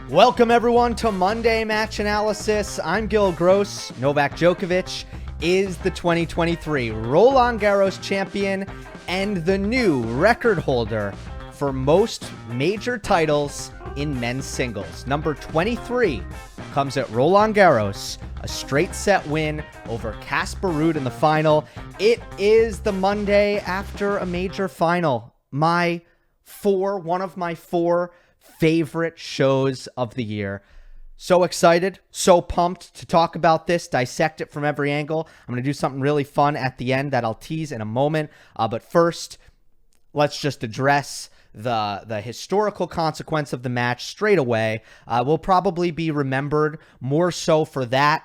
Welcome everyone to Monday Match Analysis. I'm Gill Gross. Novak Djokovic is the 2023 Roland Garros champion and the new record holder for most major titles in men's singles. Number 23 comes at Roland Garros, a straight set win over Casper Ruud in the final. It is the Monday after a major final. One of my four favorite shows of the year. So excited, so pumped to talk about this, dissect it from every angle. I'm going to do something really fun at the end that I'll tease in a moment. But first, let's just address the historical consequence of the match straight away. We'll probably be remembered more so for that,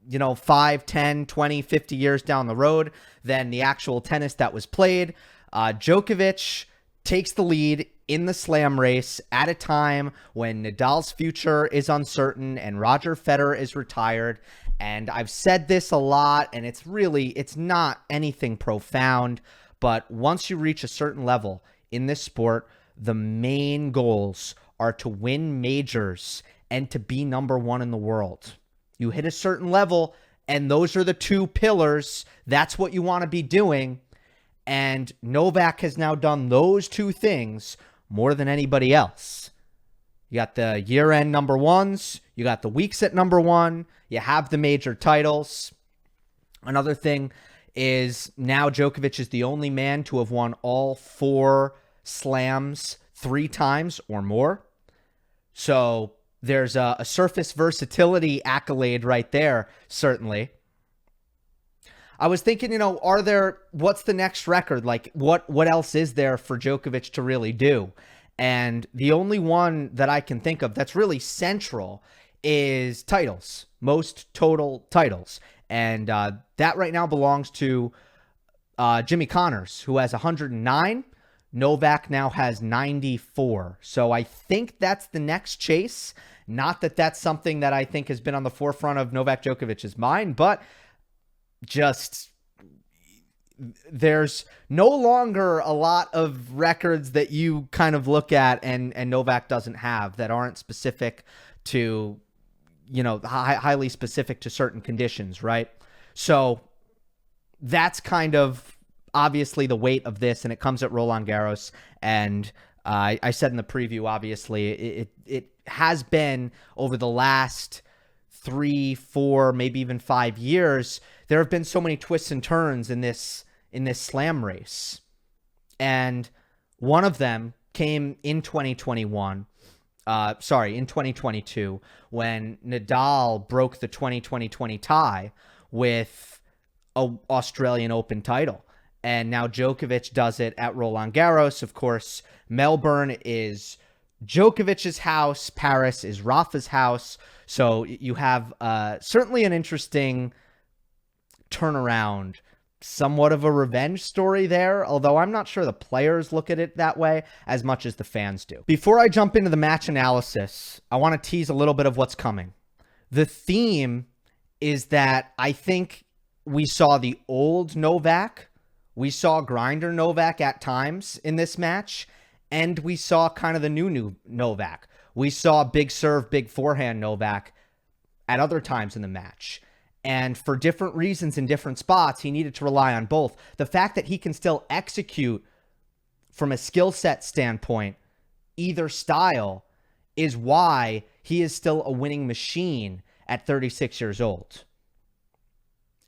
5, 10, 20, 50 years down the road than the actual tennis that was played. Djokovic takes the lead in the slam race at a time when Nadal's future is uncertain and Roger Federer is retired. And I've said this a lot, and it's not anything profound, but once you reach a certain level in this sport, the main goals are to win majors and to be number one in the world. You hit a certain level, and those are the two pillars. That's what you want to be doing. And Novak has now done those two things more than anybody else. You got the year-end number ones. You got the weeks at number one. You have the major titles. Another thing is now Djokovic is the only man to have won all four slams 3 times or more. So there's a surface versatility accolade right there, certainly. I was thinking, what's the next record? Like, what else is there for Djokovic to really do? And the only one that I can think of that's really central is titles, most total titles. And that right now belongs to Jimmy Connors, who has 109. Novak now has 94. So I think that's the next chase. Not that that's something that I think has been on the forefront of Novak Djokovic's mind, but just there's no longer a lot of records that you kind of look at and Novak doesn't have that aren't specific to, highly specific to certain conditions, right? So that's kind of obviously the weight of this, and it comes at Roland Garros. And I said in the preview, obviously, it has been over the last 3, 4, maybe even 5 years. There have been so many twists and turns in this slam race. And one of them came in 2022, when Nadal broke the 2020 tie with an Australian Open title. And now Djokovic does it at Roland Garros. Of course, Melbourne is Djokovic's house. Paris is Rafa's house. So you have certainly an interesting turnaround, somewhat of a revenge story there, although I'm not sure the players look at it that way as much as the fans do. Before I jump into the match analysis, I want to tease a little bit of what's coming. The theme is that I think we saw the old Novak, we saw grinder Novak at times in this match, and we saw kind of the new Novak. We saw big serve, big forehand Novak at other times in the match. And for different reasons in different spots, he needed to rely on both. The fact that he can still execute from a skill set standpoint, either style, is why he is still a winning machine at 36 years old.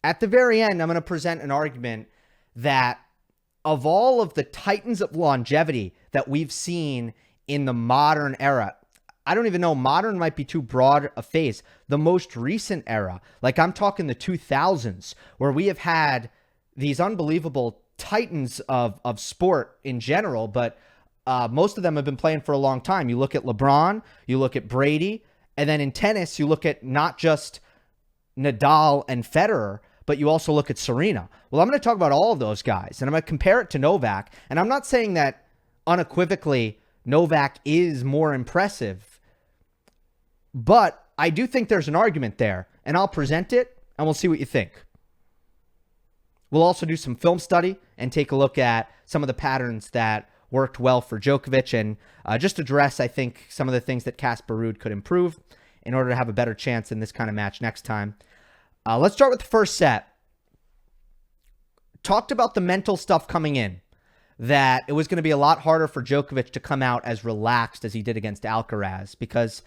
At the very end, I'm going to present an argument that of all of the titans of longevity that we've seen in the modern era, I don't even know, modern might be too broad a phrase. The most recent era, like I'm talking the 2000s, where we have had these unbelievable titans of sport in general, but most of them have been playing for a long time. You look at Lebron, you look at Brady, and then in tennis, you look at not just Nadal and Federer, but you also look at Serena. Well, I'm going to talk about all of those guys, and I'm going to compare it to Novak. And I'm not saying that unequivocally Novak is more impressive, but I do think there's an argument there, and I'll present it, and we'll see what you think. We'll also do some film study and take a look at some of the patterns that worked well for Djokovic, and just address, I think, some of the things that Casper Ruud could improve in order to have a better chance in this kind of match next time. Let's start with the first set. Talked about the mental stuff coming in, that it was going to be a lot harder for Djokovic to come out as relaxed as he did against Alcaraz, because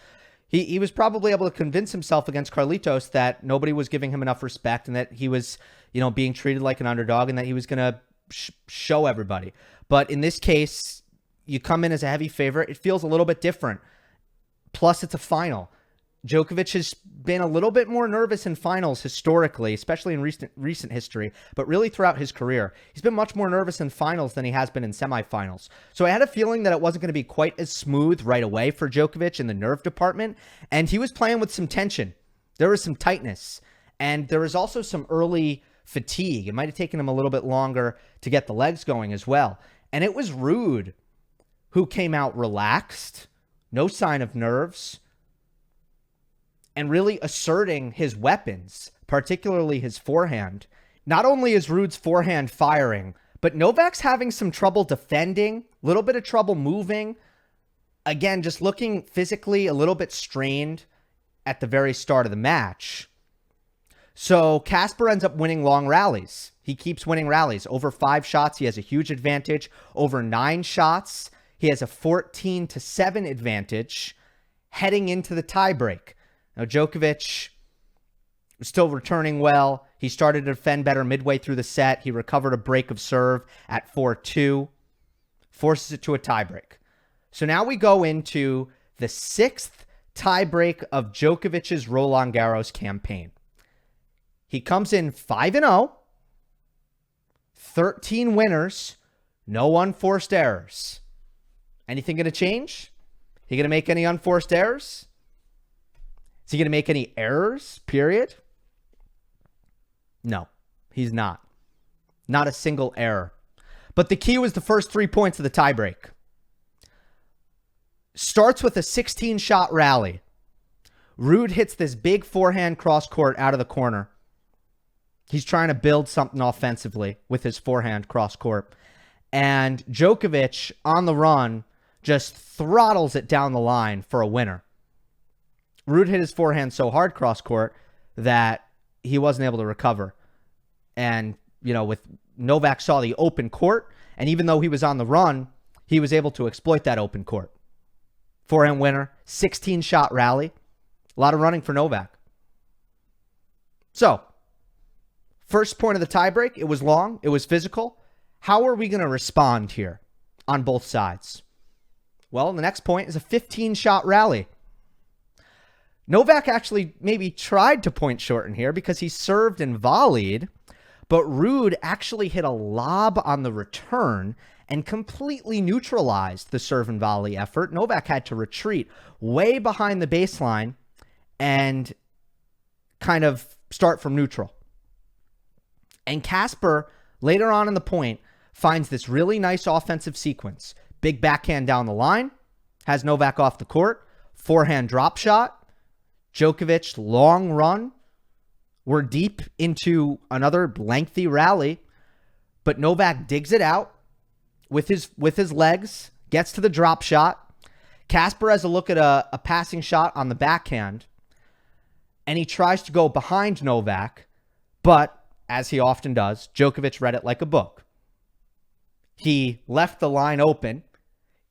he was probably able to convince himself against Carlitos that nobody was giving him enough respect, and that he was, being treated like an underdog, and that he was going to show everybody. But in this case, you come in as a heavy favorite. It feels a little bit different. Plus, it's a final. Djokovic has been a little bit more nervous in finals historically, especially in recent history, but really throughout his career. He's been much more nervous in finals than he has been in semifinals. So I had a feeling that it wasn't going to be quite as smooth right away for Djokovic in the nerve department, and he was playing with some tension. There was some tightness, and there was also some early fatigue. It might have taken him a little bit longer to get the legs going as well. And it was Ruud who came out relaxed, no sign of nerves, and really asserting his weapons, particularly his forehand. Not only is Ruud's forehand firing, but Novak's having some trouble defending, a little bit of trouble moving. Again, just looking physically a little bit strained at the very start of the match. So Casper ends up winning long rallies. He keeps winning rallies. Over 5 shots, he has a huge advantage. Over 9 shots, he has a 14-7 advantage heading into the tiebreak. Now, Djokovic was still returning well. He started to defend better midway through the set. He recovered a break of serve at 4-2, forces it to a tiebreak. So now we go into the 6th tiebreak of Djokovic's Roland Garros campaign. He comes in 5-0, 13 winners, no unforced errors. Anything going to change? He going to make any unforced errors? Is he going to make any errors, period? No, he's not. Not a single error. But the key was the first 3 points of the tiebreak. Starts with a 16-shot rally. Ruud hits this big forehand cross-court out of the corner. He's trying to build something offensively with his forehand cross-court. And Djokovic, on the run, just throttles it down the line for a winner. Ruud hit his forehand so hard cross-court that he wasn't able to recover. And, with Novak saw the open court, and even though he was on the run, he was able to exploit that open court. Forehand winner, 16-shot rally. A lot of running for Novak. So, first point of the tiebreak, it was long, it was physical. How are we going to respond here on both sides? Well, the next point is a 15-shot rally. Novak actually maybe tried to point shorten here because he served and volleyed, but Ruud actually hit a lob on the return and completely neutralized the serve and volley effort. Novak had to retreat way behind the baseline and kind of start from neutral. And Casper, later on in the point, finds this really nice offensive sequence. Big backhand down the line, has Novak off the court, forehand drop shot, Djokovic long run. We're deep into another lengthy rally, but Novak digs it out with his legs, gets to the drop shot. Casper has a look at a passing shot on the backhand, and he tries to go behind Novak, but as he often does, Djokovic read it like a book. He left the line open.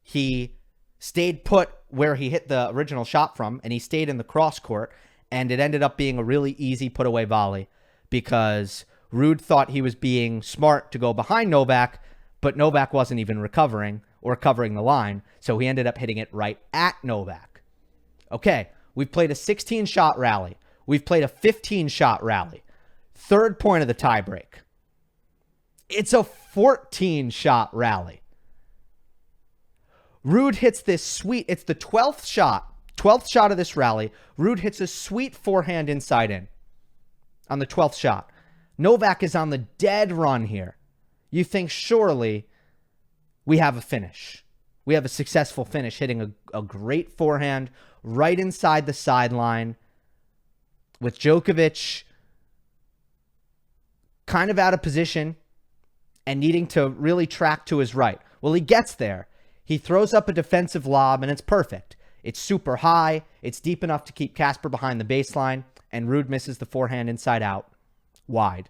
He stayed put where he hit the original shot from, and he stayed in the cross court, and it ended up being a really easy put-away volley because Ruud thought he was being smart to go behind Novak, but Novak wasn't even recovering or covering the line, so he ended up hitting it right at Novak. Okay, we've played a 16-shot rally. We've played a 15-shot rally. Third point of the tiebreak. It's a 14-shot rally. Ruud hits this sweet, it's the 12th shot of this rally. Ruud hits a sweet forehand inside in on the 12th shot. Novak is on the dead run here. You think surely we have a finish. We have a successful finish, hitting a great forehand right inside the sideline with Djokovic kind of out of position and needing to really track to his right. Well, he gets there. He throws up a defensive lob, and it's perfect. It's super high. It's deep enough to keep Casper behind the baseline, and Ruud misses the forehand inside out, wide.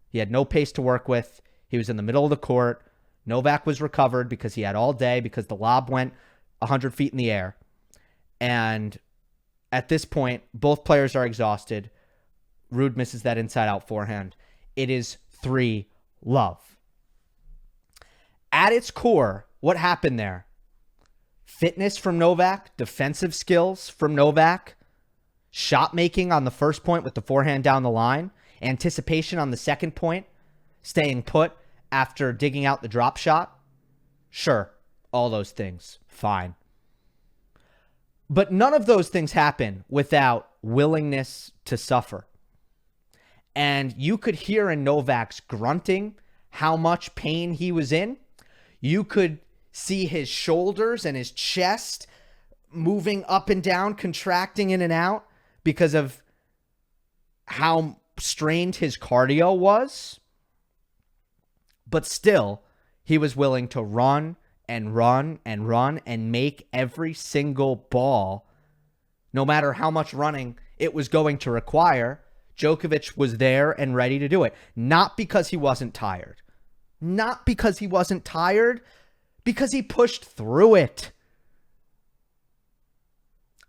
He had no pace to work with. He was in the middle of the court. Novak was recovered because he had all day because the lob went 100 feet in the air. And at this point, both players are exhausted. Ruud misses that inside-out forehand. It is 3-love. At its core, what happened there? Fitness from Novak, defensive skills from Novak, shot making on the first point with the forehand down the line, anticipation on the second point, staying put after digging out the drop shot. Sure, all those things, fine. But none of those things happen without willingness to suffer. And you could hear in Novak's grunting how much pain he was in. You could see his shoulders and his chest moving up and down, contracting in and out because of how strained his cardio was. But still, he was willing to run and run and run and make every single ball, no matter how much running it was going to require. Djokovic was there and ready to do it. Not because he wasn't tired. Not because he wasn't tired, because he pushed through it.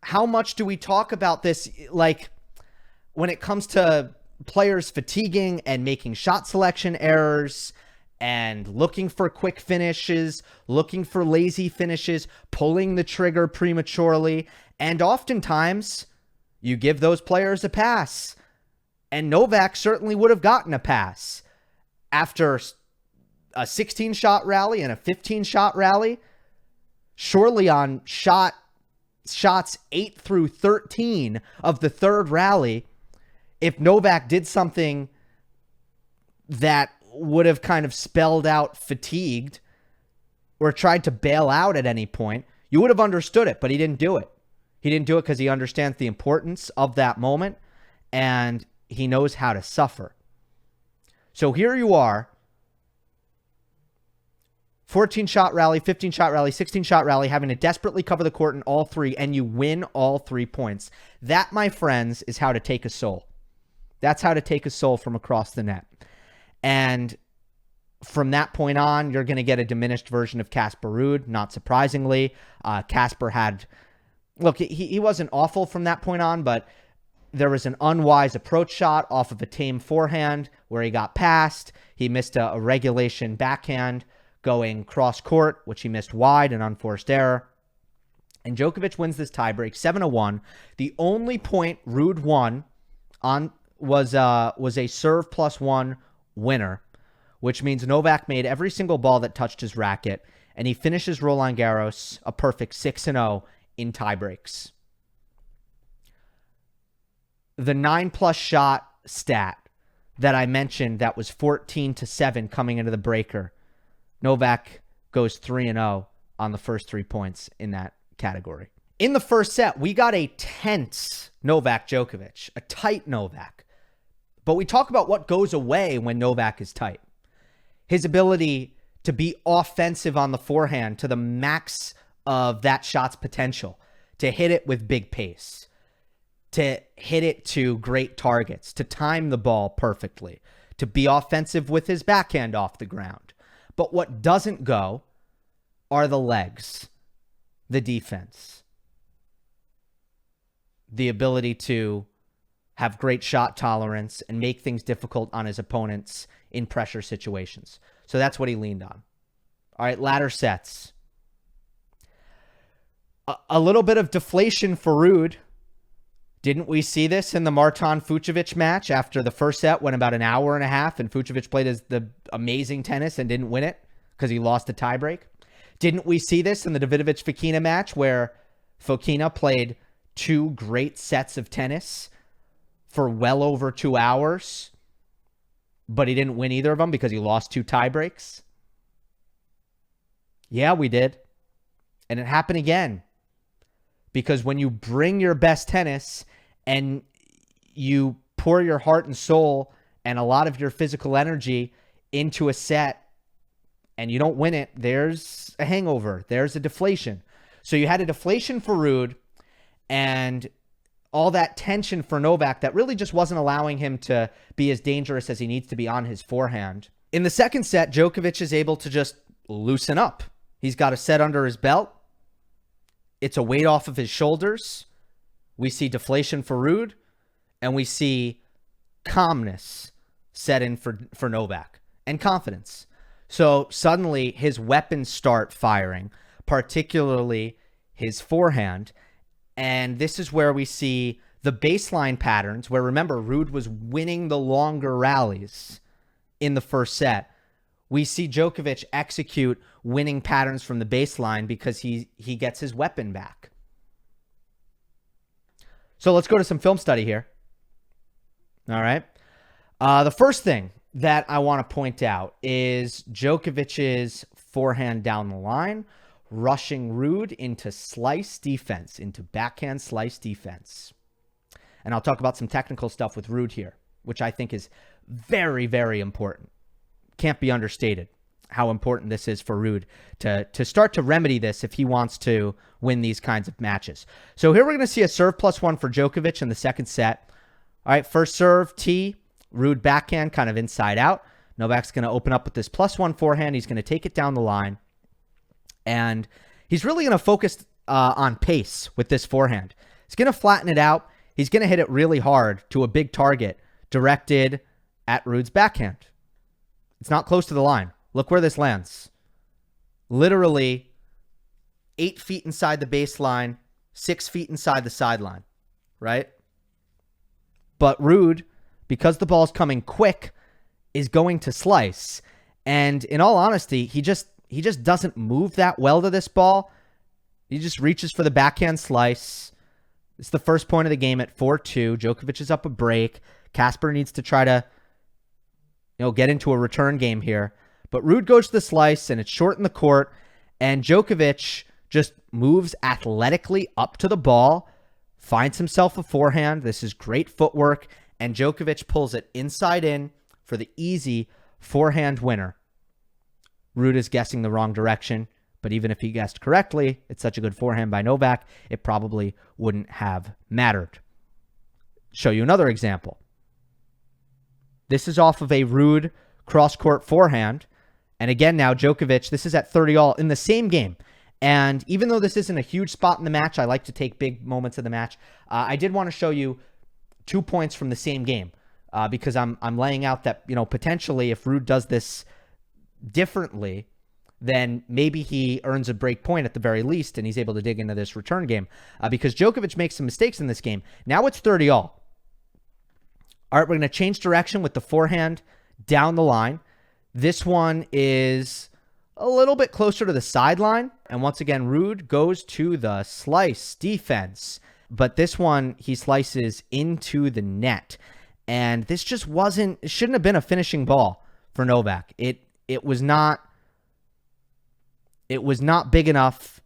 How much do we talk about this, like, when it comes to players fatiguing and making shot selection errors and looking for quick finishes, looking for lazy finishes, pulling the trigger prematurely, and oftentimes you give those players a pass. And Novak certainly would have gotten a pass after a 16-shot rally and a 15-shot rally. Surely on shots 8 through 13 of the third rally, if Novak did something that would have kind of spelled out fatigued or tried to bail out at any point, you would have understood it, but he didn't do it. He didn't do it because he understands the importance of that moment, and he knows how to suffer. So here you are, 14-shot rally, 15-shot rally, 16-shot rally, having to desperately cover the court in all three, and you win all 3 points. That, my friends, is how to take a soul. That's how to take a soul from across the net. And from that point on, you're going to get a diminished version of Casper Ruud, not surprisingly. Casper had... Look, he wasn't awful from that point on, but there was an unwise approach shot off of a tame forehand where he got past. He missed a regulation backhand going cross court, which he missed wide, an unforced error. And Djokovic wins this tiebreak 7-1. The only point Ruud won on was a serve +1 winner, which means Novak made every single ball that touched his racket, and he finishes Roland Garros a perfect 6-0 in tiebreaks. The 9+ shot stat that I mentioned that was 14-7 coming into the breaker, Novak goes 3-0 on the first 3 points in that category. In the first set, we got a tense Novak Djokovic, a tight Novak. But we talk about what goes away when Novak is tight. His ability to be offensive on the forehand to the max of that shot's potential, to hit it with big pace, to hit it to great targets, to time the ball perfectly, to be offensive with his backhand off the ground. But what doesn't go are the legs, the defense, the ability to have great shot tolerance and make things difficult on his opponents in pressure situations. So that's what he leaned on. All right, ladder sets. A little bit of deflation for Ruud. Didn't we see this in the Martin-Fucsovics match after the first set went about an hour and a half and Fucsovics played the amazing tennis and didn't win it because he lost a tiebreak? Didn't we see this in the Davidovich-Fokina match where Fokina played 2 great sets of tennis for well over 2 hours, but he didn't win either of them because he lost 2 tiebreaks? Yeah, we did. And it happened again. Because when you bring your best tennis and you pour your heart and soul and a lot of your physical energy into a set and you don't win it, there's a hangover. There's a deflation. So you had a deflation for Ruud and all that tension for Novak that really just wasn't allowing him to be as dangerous as he needs to be on his forehand. In the second set, Djokovic is able to just loosen up. He's got a set under his belt. It's a weight off of his shoulders. We see deflation for Ruud, and we see calmness set in for Novak and confidence. So suddenly his weapons start firing, particularly his forehand. And this is where we see the baseline patterns where, remember, Ruud was winning the longer rallies in the first set. We see Djokovic execute winning patterns from the baseline because he gets his weapon back. So let's go to some film study here. All right. The first thing that I want to point out is Djokovic's forehand down the line, rushing Ruud into slice defense, into backhand slice defense. And I'll talk about some technical stuff with Ruud here, which I think is very, very important. Can't be understated how important this is for Ruud to start to remedy this if he wants to win these kinds of matches. So here we're going to see a serve +1 for Djokovic in the second set. All right, first serve, T, Ruud backhand, kind of inside out. Novak's going to open up with this +1 forehand. He's going to take it down the line. And he's really going to focus on pace with this forehand. He's going to flatten it out. He's going to hit it really hard to a big target directed at Ruud's backhand. It's not close to the line. Look where this lands. Literally 8 feet inside the baseline, 6 feet inside the sideline, right? But Ruud, because the ball's coming quick, is going to slice. And in all honesty, he just doesn't move that well to this ball. He just reaches for the backhand slice. It's the first point of the game at 4-2. Djokovic is up a break. Casper needs to try to get into a return game here. But Ruud goes to the slice, and it's short in the court. And Djokovic just moves athletically up to the ball, finds himself a forehand. This is great footwork. And Djokovic pulls it inside in for the easy forehand winner. Ruud is guessing the wrong direction, but even if he guessed correctly, it's such a good forehand by Novak, it probably wouldn't have mattered. Show you another example. This is off of a Ruud cross-court forehand. And again now, Djokovic, this is at 30-all in the same game. And even though this isn't a huge spot in the match, I like to take big moments of the match. I did want to show you 2 points from the same game because I'm laying out that, potentially if Ruud does this differently, then maybe he earns a break point at the very least, and he's able to dig into this return game because Djokovic makes some mistakes in this game. Now it's 30-all. All right, we're going to change direction with the forehand down the line. This one is a little bit closer to the sideline. And once again, Ruud goes to the slice defense. But this one, he slices into the net. And this just it shouldn't have been a finishing ball for Novak. It was not big enough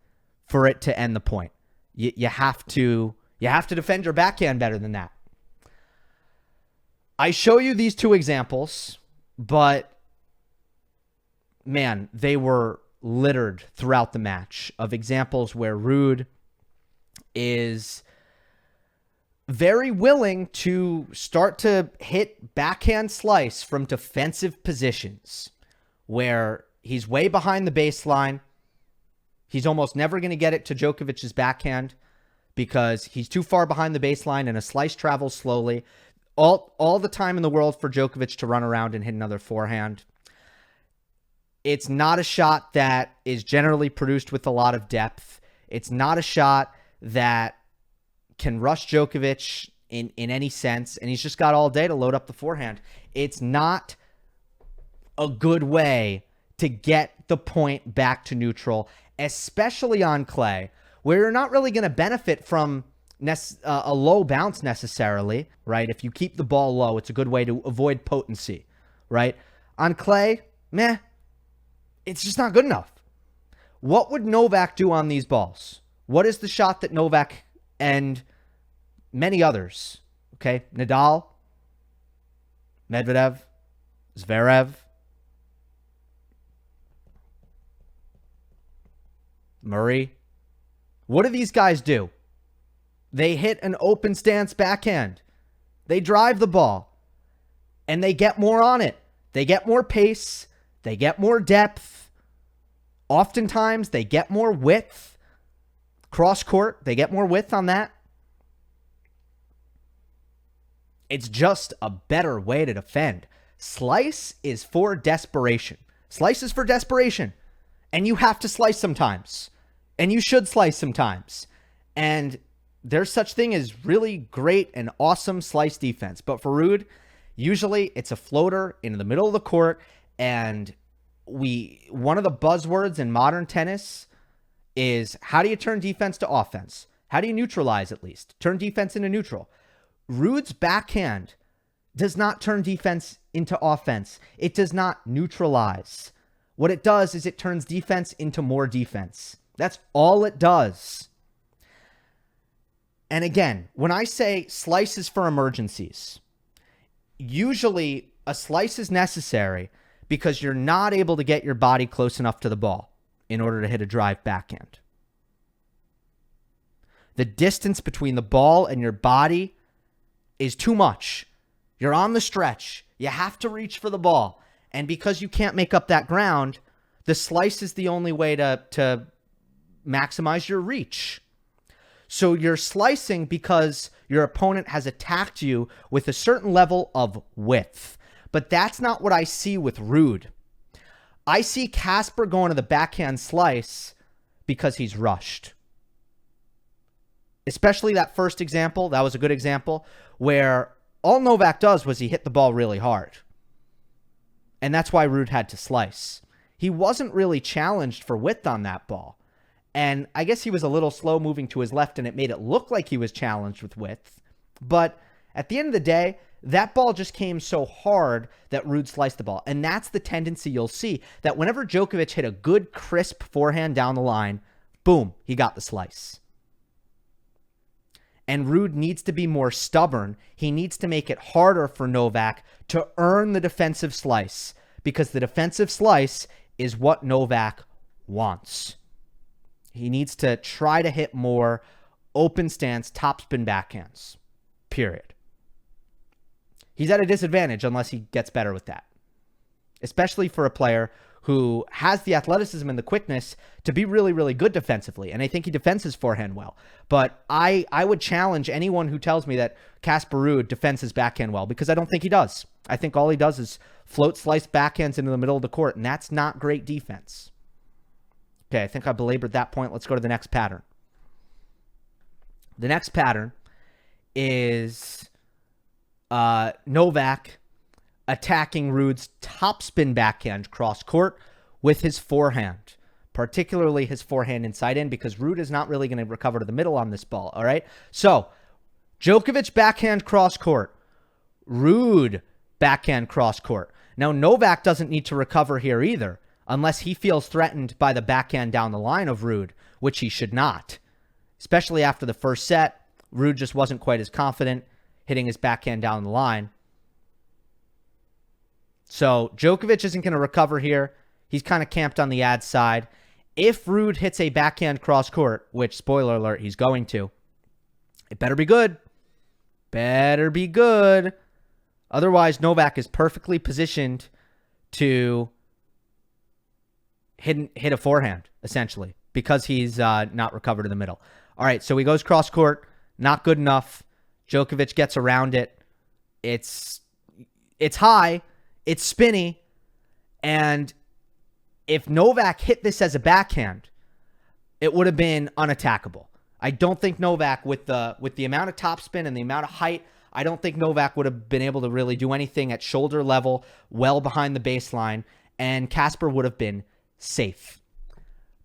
for it to end the point. You have to defend your backhand better than that. I show you these two examples, but man, they were littered throughout the match of examples where Ruud is very willing to start to hit backhand slice from defensive positions where he's way behind the baseline. He's almost never going to get it to Djokovic's backhand because he's too far behind the baseline and a slice travels slowly. All the time in the world for Djokovic to run around and hit another forehand. It's not a shot that is generally produced with a lot of depth. It's not a shot that can rush Djokovic in any sense, and he's just got all day to load up the forehand. It's not a good way to get the point back to neutral, especially on clay, where you're not really going to benefit from a low bounce necessarily, right? If you keep the ball low, it's a good way to avoid potency, right? On clay, it's just not good enough. What would Novak do on these balls? What is the shot that Novak and many others, okay, Nadal, Medvedev, Zverev, Murray. What do these guys do? They hit an open stance backhand. They drive the ball. And they get more on it. They get more pace. They get more depth. Oftentimes, they get more width. Cross court, they get more width on that. It's just a better way to defend. Slice is for desperation. Slice is for desperation. And you have to slice sometimes. And you should slice sometimes. And there's such thing as really great and awesome slice defense. But for Ruud, usually it's a floater into the middle of the court. And one of the buzzwords in modern tennis is, how do you turn defense to offense? How do you neutralize, at least? Turn defense into neutral. Ruud's backhand does not turn defense into offense. It does not neutralize. What it does is it turns defense into more defense. That's all it does. And again, when I say slices for emergencies, usually a slice is necessary because you're not able to get your body close enough to the ball in order to hit a drive backhand. The distance between the ball and your body is too much. You're on the stretch. You have to reach for the ball. And because you can't make up that ground, the slice is the only way to maximize your reach. So you're slicing because your opponent has attacked you with a certain level of width. But that's not what I see with Ruud. I see Casper going to the backhand slice because he's rushed. Especially that first example. That was a good example where all Novak does was he hit the ball really hard. And that's why Ruud had to slice. He wasn't really challenged for width on that ball. And I guess he was a little slow moving to his left, and it made it look like he was challenged with width. But at the end of the day, that ball just came so hard that Ruud sliced the ball. And that's the tendency you'll see, that whenever Djokovic hit a good, crisp forehand down the line, boom, he got the slice. And Ruud needs to be more stubborn. He needs to make it harder for Novak to earn the defensive slice, because the defensive slice is what Novak wants. He needs to try to hit more open stance, topspin backhands, period. He's at a disadvantage unless he gets better with that, especially for a player who has the athleticism and the quickness to be really, really good defensively. And I think he defends his forehand well. But I would challenge anyone who tells me that Casper Ruud defends his backhand well, because I don't think he does. I think all he does is float slice backhands into the middle of the court, and that's not great defense. Okay, I think I belabored that point. Let's go to the next pattern. The next pattern is Novak attacking Ruud's topspin backhand cross court with his forehand, particularly his forehand inside in, because Ruud is not really going to recover to the middle on this ball. All right. So Djokovic backhand cross court, Ruud backhand cross court. Now Novak doesn't need to recover here either, unless he feels threatened by the backhand down the line of Ruud, which he should not, especially after the first set. Ruud just wasn't quite as confident hitting his backhand down the line. So Djokovic isn't going to recover here. He's kind of camped on the ad side. If Ruud hits a backhand cross court, which, spoiler alert, he's going to, it better be good. Better be good. Otherwise, Novak is perfectly positioned to hit a forehand, essentially, because he's not recovered in the middle. All right, so he goes cross court. Not good enough. Djokovic gets around it. It's high. It's spinny. And if Novak hit this as a backhand, it would have been unattackable. I don't think Novak, with the amount of topspin and the amount of height, I don't think Novak would have been able to really do anything at shoulder level, well behind the baseline, and Casper would have been safe.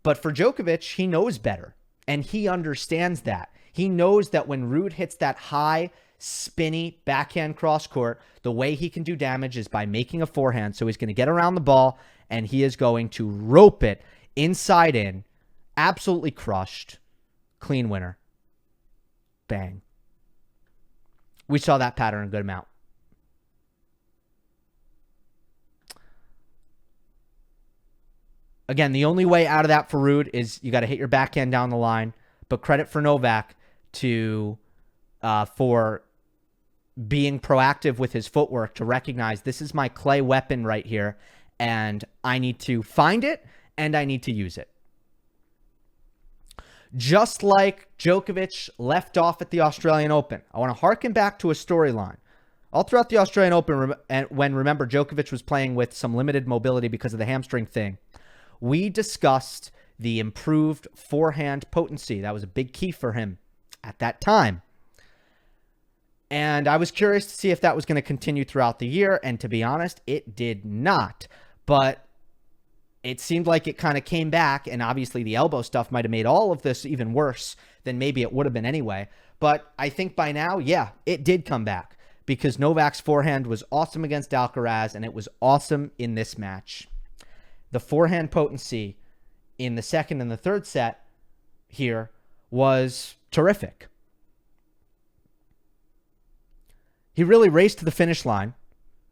But for Djokovic, he knows better, and he understands that. He knows that when Ruud hits that high, spinny backhand cross court, the way he can do damage is by making a forehand. So he's going to get around the ball, and he is going to rope it inside in. Absolutely crushed. Clean winner. Bang. We saw that pattern a good amount. Again, the only way out of that for Ruud is you got to hit your backhand down the line. But credit for Novak for being proactive with his footwork to recognize this is my clay weapon right here, and I need to find it and I need to use it. Just like Djokovic left off at the Australian Open, I want to harken back to a storyline. All throughout the Australian Open, when, remember, Djokovic was playing with some limited mobility because of the hamstring thing, we discussed the improved forehand potency. That was a big key for him at that time. And I was curious to see if that was going to continue throughout the year. And to be honest, it did not. But it seemed like it kind of came back. And obviously the elbow stuff might have made all of this even worse than maybe it would have been anyway. But I think by now, yeah, it did come back. Because Novak's forehand was awesome against Alcaraz. And it was awesome in this match. The forehand potency in the second and the third set here was terrific. He really raced to the finish line.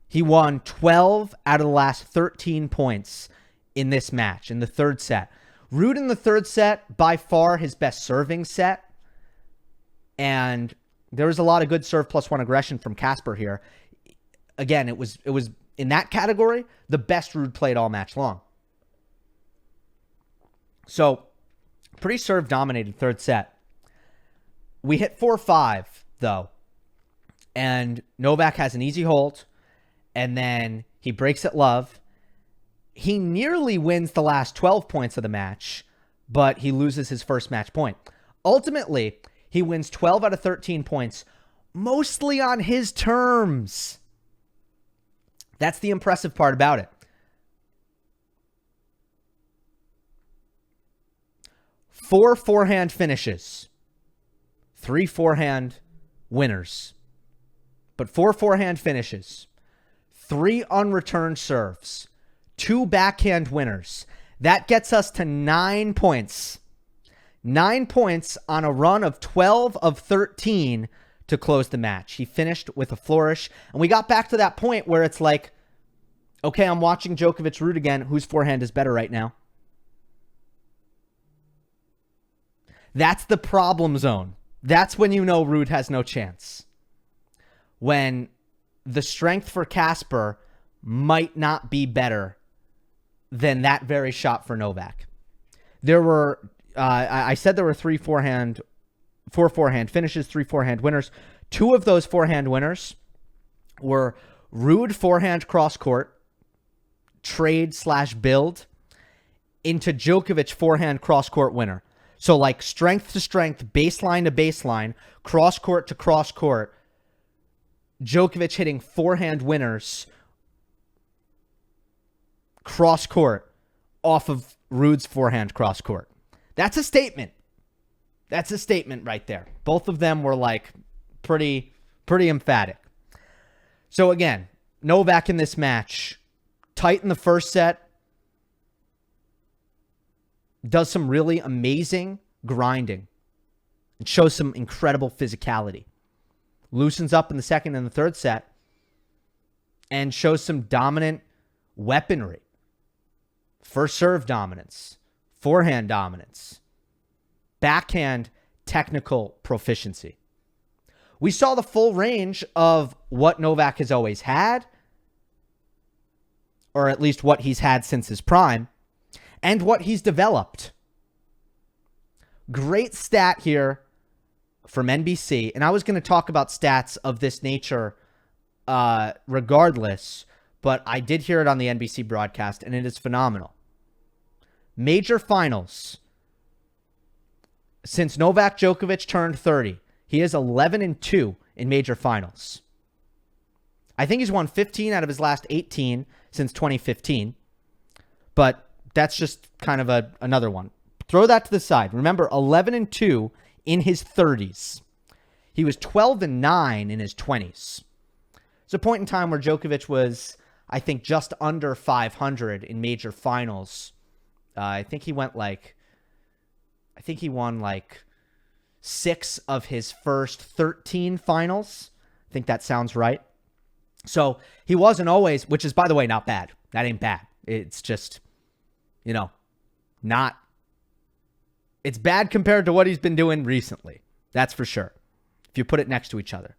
He won 12 out of the last 13 points in this match, in the third set. Ruud in the third set, by far his best serving set. And there was a lot of good serve plus one aggression from Casper here. Again, it was in that category, the best Ruud played all match long. So, pretty serve-dominated third set. We hit 4-5, though. And Novak has an easy hold. And then he breaks at love. He nearly wins the last 12 points of the match, but he loses his first match point. Ultimately, he wins 12 out of 13 points, mostly on his terms. That's the impressive part about it. 4 forehand finishes. 3 forehand winners. But 4 forehand finishes. 3 unreturned serves. 2 backhand winners. That gets us to 9 points. 9 points on a run of 12 of 13 to close the match. He finished with a flourish. And we got back to that point where it's like, okay, I'm watching Djokovic Ruud again. Whose forehand is better right now? That's the problem zone. That's when you know Ruud has no chance. When the strength for Casper might not be better than that very shot for Novak. There were, I said there were 4 forehand finishes, 3 forehand winners. 2 of those forehand winners were Ruud forehand cross court, trade/build, into Djokovic forehand cross court winner. So like strength to strength, baseline to baseline, cross court to cross court, Djokovic hitting forehand winners cross court off of Ruud's forehand cross court. That's a statement. That's a statement right there. Both of them were like pretty emphatic. So again, Novak in this match, tight in the first set, does some really amazing grinding and shows some incredible physicality. Loosens up in the second and the third set and shows some dominant weaponry. First serve dominance, forehand dominance, backhand technical proficiency. We saw the full range of what Novak has always had, or at least what he's had since his prime, and what he's developed. Great stat here from NBC, and I was going to talk about stats of this nature regardless, but I did hear it on the NBC broadcast, and it is phenomenal. Major finals. Since Novak Djokovic turned 30, he is 11-2 in major finals. I think he's won 15 out of his last 18 since 2015, but that's just kind of another one. Throw that to the side. Remember, 11-2 in his 30s. He was 12-9 in his 20s. It's a point in time where Djokovic was, I think, just under 500 in major finals. I think he won like 6 of his first 13 finals. I think that sounds right. So he wasn't always, which is, by the way, not bad. That ain't bad. It's just, not. It's bad compared to what he's been doing recently. That's for sure. If you put it next to each other.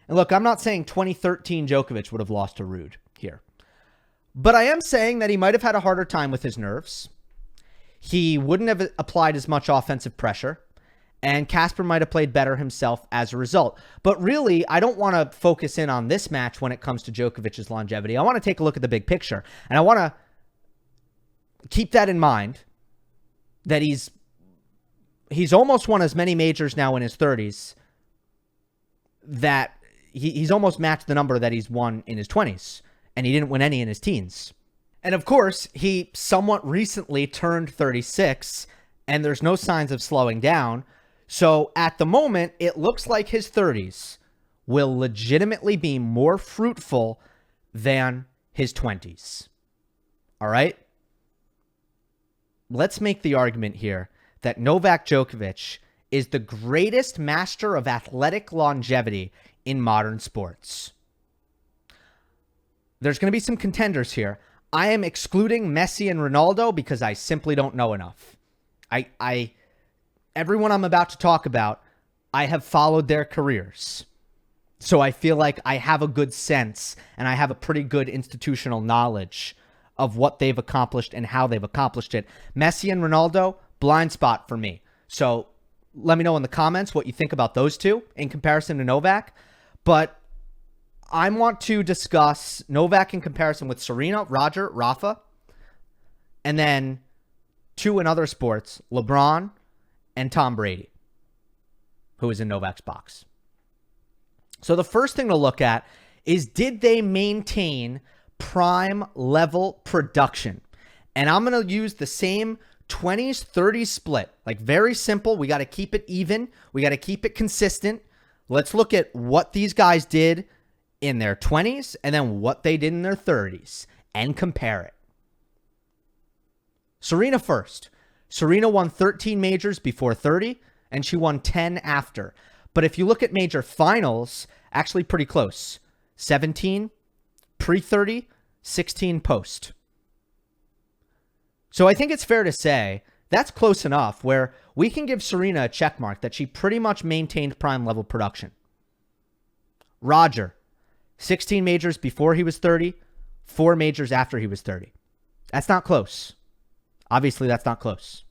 And look, I'm not saying 2013 Djokovic would have lost to Ruud here. But I am saying that he might have had a harder time with his nerves. He wouldn't have applied as much offensive pressure. And Casper might have played better himself as a result. But really, I don't want to focus in on this match when it comes to Djokovic's longevity. I want to take a look at the big picture. And I want to keep that in mind, that he's almost won as many majors now in his 30s that he's almost matched the number that he's won in his 20s. And he didn't win any in his teens. And of course, he somewhat recently turned 36, and there's no signs of slowing down. So at the moment, it looks like his 30s will legitimately be more fruitful than his 20s. All right? Let's make the argument here that Novak Djokovic is the greatest master of athletic longevity in modern sports. There's going to be some contenders here. I am excluding Messi and Ronaldo because I simply don't know enough. Everyone I'm about to talk about, I have followed their careers. So I feel like I have a good sense and I have a pretty good institutional knowledge of what they've accomplished and how they've accomplished it. Messi and Ronaldo, blind spot for me. So let me know in the comments what you think about those two in comparison to Novak. But I want to discuss Novak in comparison with Serena, Roger, Rafa, and then two in other sports, LeBron and Tom Brady, who is in Novak's box. So the first thing to look at is, did they maintain prime level production? And I'm going to use the same 20s, 30s split. Like, very simple. We got to keep it even. We got to keep it consistent. Let's look at what these guys did in their 20s and then what they did in their 30s and compare it. Serena first. Serena won 13 majors before 30 and she won 10 after. But if you look at major finals, actually pretty close. 17 pre-30, 16 post. So I think it's fair to say that's close enough where we can give Serena a check mark that she pretty much maintained prime level production. Roger, 16 majors before he was 30, 4 majors after he was 30. That's not close. Obviously, that's not close.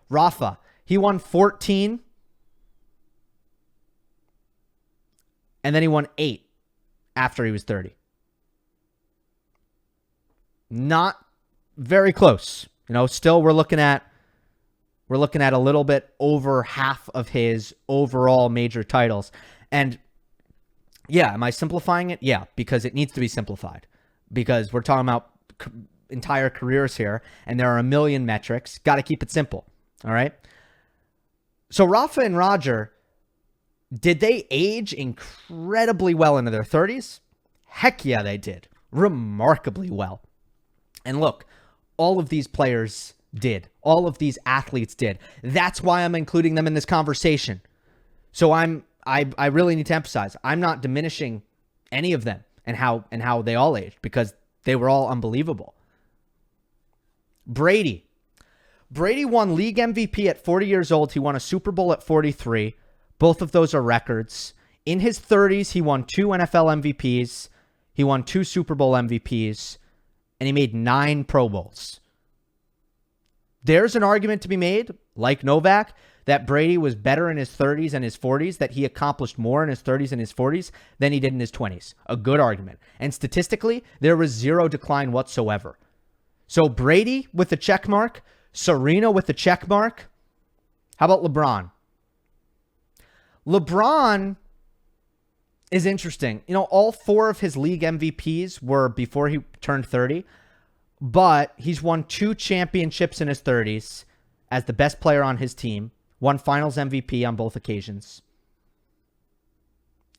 Rafa, he won 14, and then he won 8 after he was 30. Not very close. You know, still we're looking at a little bit over half of his overall major titles. And yeah, am I simplifying it? Yeah, because it needs to be simplified. Because we're talking about entire careers here, and there are a million metrics. Got to keep it simple. All right? So Rafa and Roger, did they age incredibly well into their 30s? Heck yeah, they did. Remarkably well. And look, all of these players did. All of these athletes did. That's why I'm including them in this conversation. So I really need to emphasize, I'm not diminishing any of them and how they all aged, because they were all unbelievable. Brady won league MVP at 40 years old. He won a Super Bowl at 43. Both of those are records. In his 30s, he won 2 NFL MVPs. He won 2 Super Bowl MVPs. And he made 9 Pro Bowls. There's an argument to be made, like Novak, that Brady was better in his 30s and his 40s, that he accomplished more in his 30s and his 40s than he did in his 20s. A good argument. And statistically, there was 0 decline whatsoever. So Brady with a check mark, Serena with a check mark. How about LeBron? LeBron is interesting. You know, all 4 of his league MVPs were before he turned 30, but he's won 2 championships in his 30s as the best player on his team, won finals MVP on both occasions.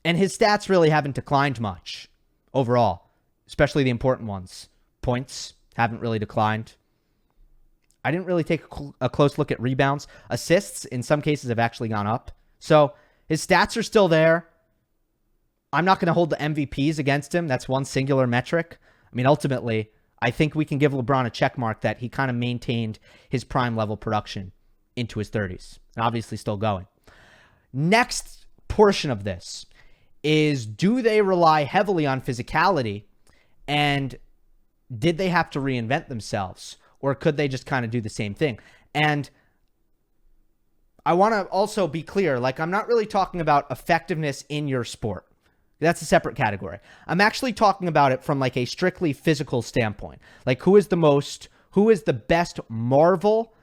And his stats really haven't declined much overall, especially the important ones. Points haven't really declined. I didn't really take a close look at rebounds. Assists, in some cases, have actually gone up. So his stats are still there. I'm not going to hold the MVPs against him. That's one singular metric. I mean, ultimately, I think we can give LeBron a check mark that he kind of maintained his prime level production into his 30s, and obviously still going. Next portion of this is, do they rely heavily on physicality, and did they have to reinvent themselves, or could they just kind of do the same thing? And I want to also be clear, like, I'm not really talking about effectiveness in your sport. That's a separate category. I'm actually talking about it from like a strictly physical standpoint. Like, who is the best marvel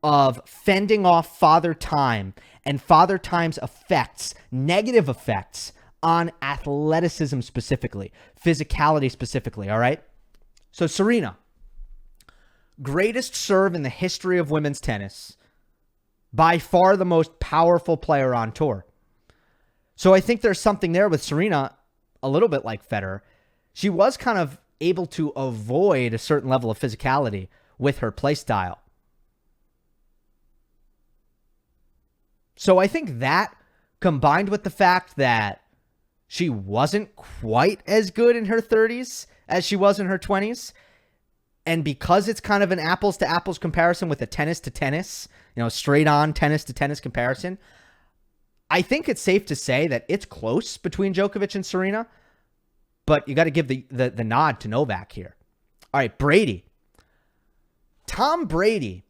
of fending off Father Time and Father Time's effects, negative effects on athleticism specifically, physicality specifically, all right? So Serena, greatest serve in the history of women's tennis, by far the most powerful player on tour. So I think there's something there with Serena, a little bit like Federer. She was kind of able to avoid a certain level of physicality with her play style. So I think that, combined with the fact that she wasn't quite as good in her 30s as she was in her 20s, and because it's kind of an apples to apples comparison with a tennis to tennis, straight on tennis to tennis comparison, I think it's safe to say that it's close between Djokovic and Serena, but you got to give the nod to Novak here. All right, Brady. Tom Brady,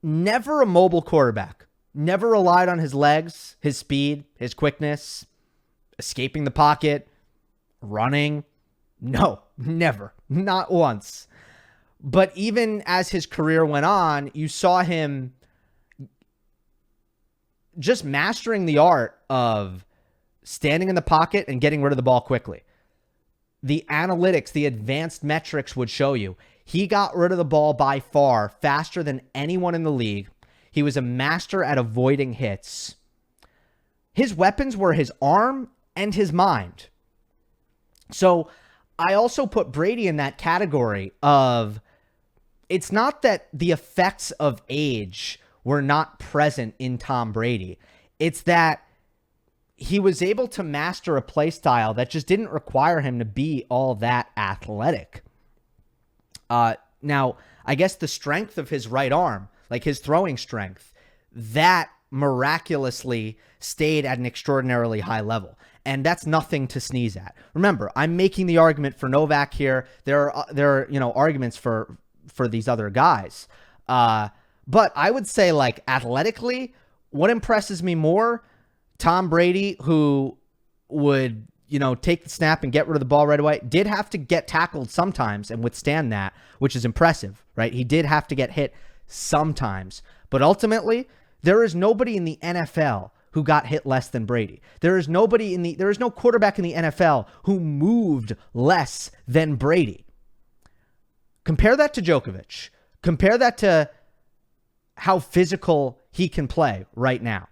never a mobile quarterback, never relied on his legs, his speed, his quickness, escaping the pocket, running. No, never, not once. But even as his career went on, you saw him just mastering the art of standing in the pocket and getting rid of the ball quickly. The analytics, the advanced metrics would show you he got rid of the ball by far faster than anyone in the league. He was a master at avoiding hits. His weapons were his arm and his mind. So I also put Brady in that category of, it's not that the effects of age were not present in Tom Brady. It's that he was able to master a play style that just didn't require him to be all that athletic. Now, I guess the strength of his right arm, like his throwing strength, that miraculously stayed at an extraordinarily high level. And that's nothing to sneeze at. Remember, I'm making the argument for Novak here. There are arguments for these other guys. But I would say, like, athletically, what impresses me more, Tom Brady, who would, take the snap and get rid of the ball right away, did have to get tackled sometimes and withstand that, which is impressive, right? He did have to get hit sometimes. But ultimately, there is nobody in the NFL who got hit less than Brady. There is no quarterback in the NFL who moved less than Brady. Compare that to Djokovic. Compare that to how physical he can play right now.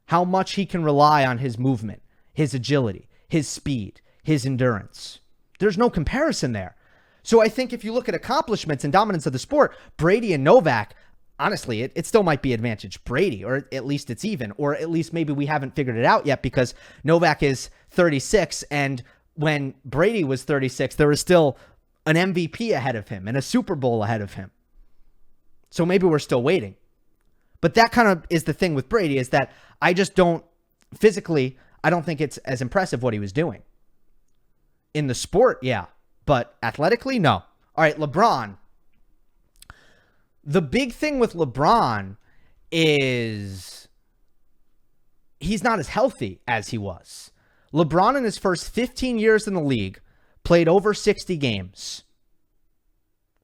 How much he can rely on his movement, his agility, his speed, his endurance. There's no comparison there. So I think if you look at accomplishments and dominance of the sport, Brady and Novak, honestly, it still might be advantage Brady, or at least it's even, or at least maybe we haven't figured it out yet because Novak is 36, and when Brady was 36, there was still an MVP ahead of him and a Super Bowl ahead of him. So maybe we're still waiting. But that kind of is the thing with Brady, is that I just don't, physically, I don't think it's as impressive what he was doing. In the sport, yeah. But athletically, no. All right, LeBron. The big thing with LeBron is he's not as healthy as he was. LeBron, in his first 15 years in the league, played over 60 games.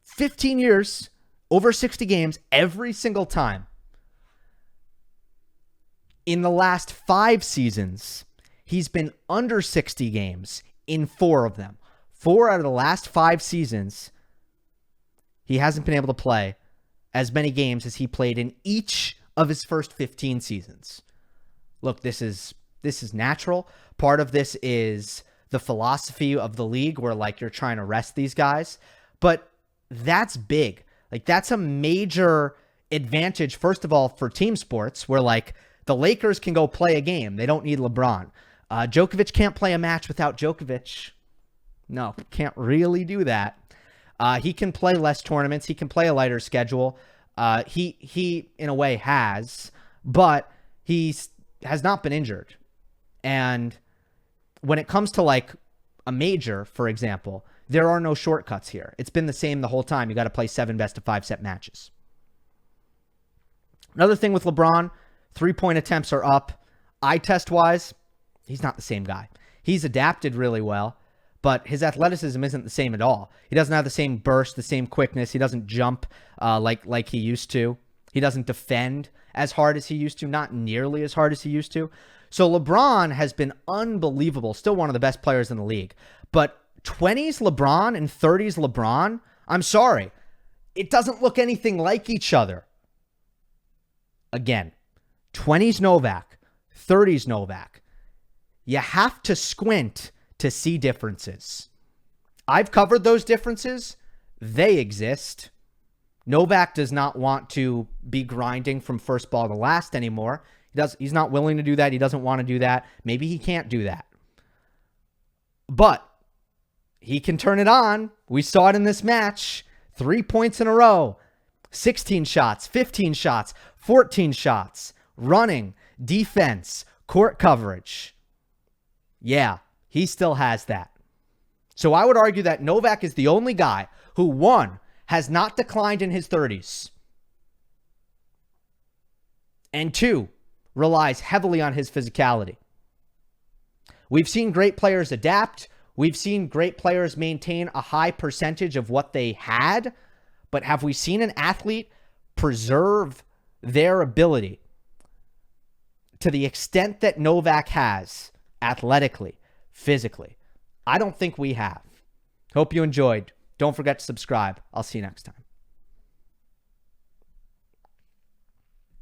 15 years, over 60 games every single time. In the last 5 seasons, he's been under 60 games in 4 of them. 4 out of the last 5 seasons, he hasn't been able to play as many games as he played in each of his first 15 seasons. Look, this is natural. Part of this is the philosophy of the league where, like, you're trying to rest these guys. But that's big. Like, that's a major advantage, first of all, for team sports where, like, the Lakers can go play a game. They don't need LeBron. Djokovic can't play a match without Djokovic. No, can't really do that. He can play less tournaments. He can play a lighter schedule. He in a way has, but he has not been injured. And when it comes to like a major, for example, there are no shortcuts here. It's been the same the whole time. You got to play 7 best-of-5 set matches. Another thing with LeBron, 3-point attempts are up. Eye test-wise, he's not the same guy. He's adapted really well, but his athleticism isn't the same at all. He doesn't have the same burst, the same quickness. He doesn't jump like he used to. He doesn't defend as hard as he used to, not nearly as hard as he used to. So LeBron has been unbelievable, still one of the best players in the league. But 20s LeBron and 30s LeBron, I'm sorry, it doesn't look anything like each other. Again, 20s Novak, 30s Novak. You have to squint to see differences. I've covered those differences. They exist. Novak does not want to be grinding from first ball to last anymore. He's not willing to do that. He doesn't want to do that. Maybe he can't do that. But he can turn it on. We saw it in this match. 3 points in a row. 16 shots, 15 shots, 14 shots. Running, defense, court coverage. Yeah, he still has that. So I would argue that Novak is the only guy who, one, has not declined in his 30s, and two, relies heavily on his physicality. We've seen great players adapt. We've seen great players maintain a high percentage of what they had, but have we seen an athlete preserve their ability to the extent that Novak has, athletically, physically? I don't think we have. Hope you enjoyed. Don't forget to subscribe. I'll see you next time.